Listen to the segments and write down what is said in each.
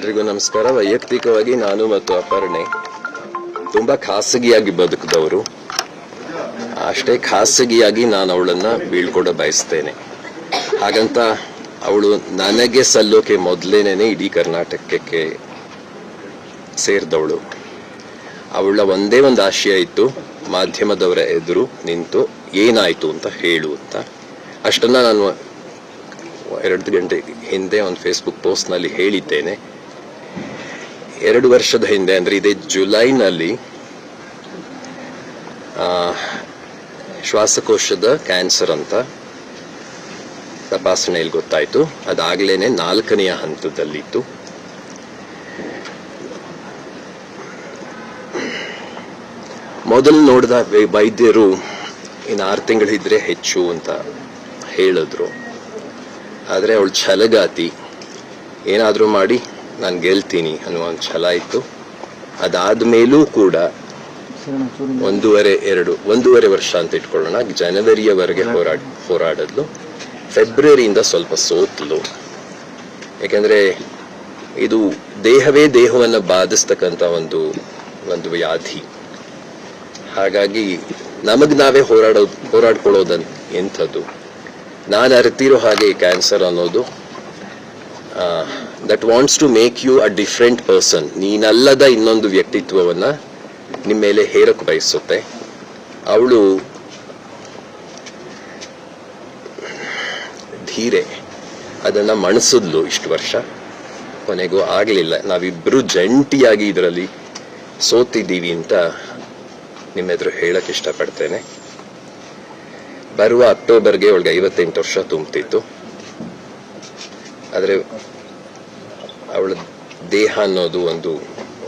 ಎಲ್ರಿಗೂ ನಮಸ್ಕಾರ. ವೈಯಕ್ತಿಕವಾಗಿ ನಾನು ಮತ್ತು ಅಪರ್ಣೆ ತುಂಬಾ ಖಾಸಗಿಯಾಗಿ ಬದುಕಿದವರು. ಅಷ್ಟೇ ಖಾಸಗಿಯಾಗಿ ನಾನು ಅವಳನ್ನ ಬೀಳ್ಕೊಡ ಬಯಸ್ತೇನೆ. ಹಾಗಂತ ಅವಳು ನನಗೆ ಸಲ್ಲೋಕೆ ಮೊದಲೇನೆ ಇಡೀ ಕರ್ನಾಟಕಕ್ಕೆ ಸೇರಿದವಳು. ಅವಳ ಒಂದೇ ಒಂದು ಆಶಯ ಇತ್ತು, ಮಾಧ್ಯಮದವರ ಎದುರು ನಿಂತು ಏನಾಯ್ತು ಅಂತ ಹೇಳು ಅಂತ. ಅಷ್ಟನ್ನ ನಾನು 2 ಗಂಟೆ ಹಿಂದೆ ಒಂದು ಫೇಸ್ಬುಕ್ ಪೋಸ್ಟ್ನಲ್ಲಿ ಹೇಳಿದ್ದೇನೆ. 2 ವರ್ಷದ ಹಿಂದೆ, ಅಂದರೆ ಇದೇ ಜುಲೈನಲ್ಲಿ ಶ್ವಾಸಕೋಶದ ಕ್ಯಾನ್ಸರ್ ಅಂತ ತಪಾಸಣೆಯಲ್ಲಿ ಗೊತ್ತಾಯಿತು. ಅದಾಗಲೇ 4ನೇ ಹಂತದಲ್ಲಿತ್ತು. ಮೊದಲು ನೋಡಿದ ವೈದ್ಯರು ಇನ್ನು 6 ತಿಂಗಳಿದ್ರೆ ಹೆಚ್ಚು ಅಂತ ಹೇಳಿದ್ರು. ಆದರೆ ಅವಳು ಛಲಗಾತಿ, ಏನಾದರೂ ಮಾಡಿ ನಾನು ಗೆಲ್ತೀನಿ ಅನ್ನುವ ಒಂದು ಛಲ ಇತ್ತು. ಅದಾದ ಮೇಲೂ ಕೂಡ 1.5 ವರ್ಷ ಅಂತ ಇಟ್ಕೊಳ್ಳೋಣ, ಜನವರಿಯವರೆಗೆ ಹೋರಾಡದ್ಲು. ಫೆಬ್ರವರಿಯಿಂದ ಸ್ವಲ್ಪ ಸೋತ್ಲು. ಯಾಕೆಂದ್ರೆ ಇದು ದೇಹವೇ ದೇಹವನ್ನು ಬಾಧಿಸ್ತಕ್ಕಂಥ ಒಂದು ವ್ಯಾಧಿ. ಹಾಗಾಗಿ ನಮಗ್ ನಾವೇ ಹೋರಾಡ್ಕೊಳ್ಳೋದನ್ ಎಂಥದ್ದು. ನಾನು ಅರಿತಿರೋ ಹಾಗೆ ಕ್ಯಾನ್ಸರ್ ಅನ್ನೋದು that wants to make you a different person. ನೀನಲ್ಲದ ಇನ್ನೊಂದು ವ್ಯಕ್ತಿತ್ವವನ್ನ ನಿಮ್ಮ ಮೇಲೆ ಹೇರಕ್ಕೆ ಬಯಸುತ್ತೆ. ಅವಳು ಧೀರೆ ಅದನ್ನ ಮಣಿಸಿದ್ಲು ಇಷ್ಟು ವರ್ಷ. ಕೊನೆಗೂ ಆಗಲಿಲ್ಲ. ನಾವಿಬ್ರು ಜಂಟಿಯಾಗಿ ಇದರಲ್ಲಿ ಸೋತಿದ್ದೀವಿ ಅಂತ ನಿಮ್ಮ ಎದುರು ಹೇಳಕ್ ಇಷ್ಟಪಡ್ತೇನೆ. ಬರುವ ಅಕ್ಟೋಬರ್ಗೆ ಅವಳಿಗೆ 58 ವರ್ಷ ತುಂಬ್ತಿತ್ತು. ಆದರೆ ಅವಳ ದೇಹ ಅನ್ನೋದು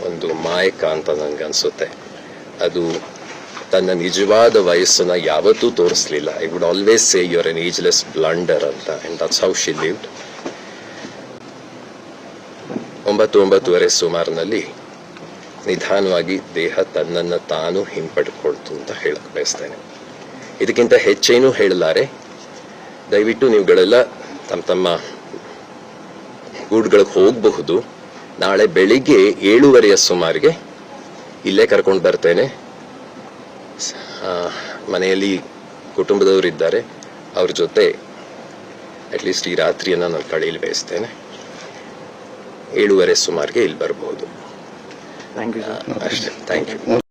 ಒಂದು ಮಾಯಕ ಅಂತ ನನ್ಗನ್ಸುತ್ತೆ. ಅದು ತನ್ನ ನಿಜವಾದ ವಯಸ್ಸನ್ನ ಯಾವತ್ತೂ ತೋರಿಸ್ಲಿಲ್ಲ. I would always say you are an ageless blunder ಅಂತ. And that's how she lived. 9:30 ಸುಮಾರಿನಲ್ಲಿ ನಿಧಾನವಾಗಿ ದೇಹ ತನ್ನನ್ನು ತಾನು ಹಿಂಪಡ್ಕೊಳ್ತು ಅಂತ ಹೇಳಕ್ ಬಯಸ್ತೇನೆ. ಇದಕ್ಕಿಂತ ಹೆಚ್ಚೇನೂ ಹೇಳಲಾರೆ. ದಯವಿಟ್ಟು ನೀವುಗಳೆಲ್ಲ ತಮ್ಮ ಗೂಡುಗಳಿಗೆ ಹೋಗಬಹುದು. ನಾಳೆ ಬೆಳಿಗ್ಗೆ 7:30 ಸುಮಾರಿಗೆ ಇಲ್ಲೇ ಕರ್ಕೊಂಡು ಬರ್ತೇನೆ. ಮನೆಯಲ್ಲಿ ಕುಟುಂಬದವರು ಇದ್ದಾರೆ, ಅವ್ರ ಜೊತೆ ಅಟ್ಲೀಸ್ಟ್ ಈ ರಾತ್ರಿಯನ್ನು ನಾನು ಕಳೆಯಲು ಬಯಸ್ತೇನೆ. 7:30 ಸುಮಾರಿಗೆ ಇಲ್ಲಿ ಬರಬಹುದು. Thank you sir. ಅಷ್ಟೇ. Thank you.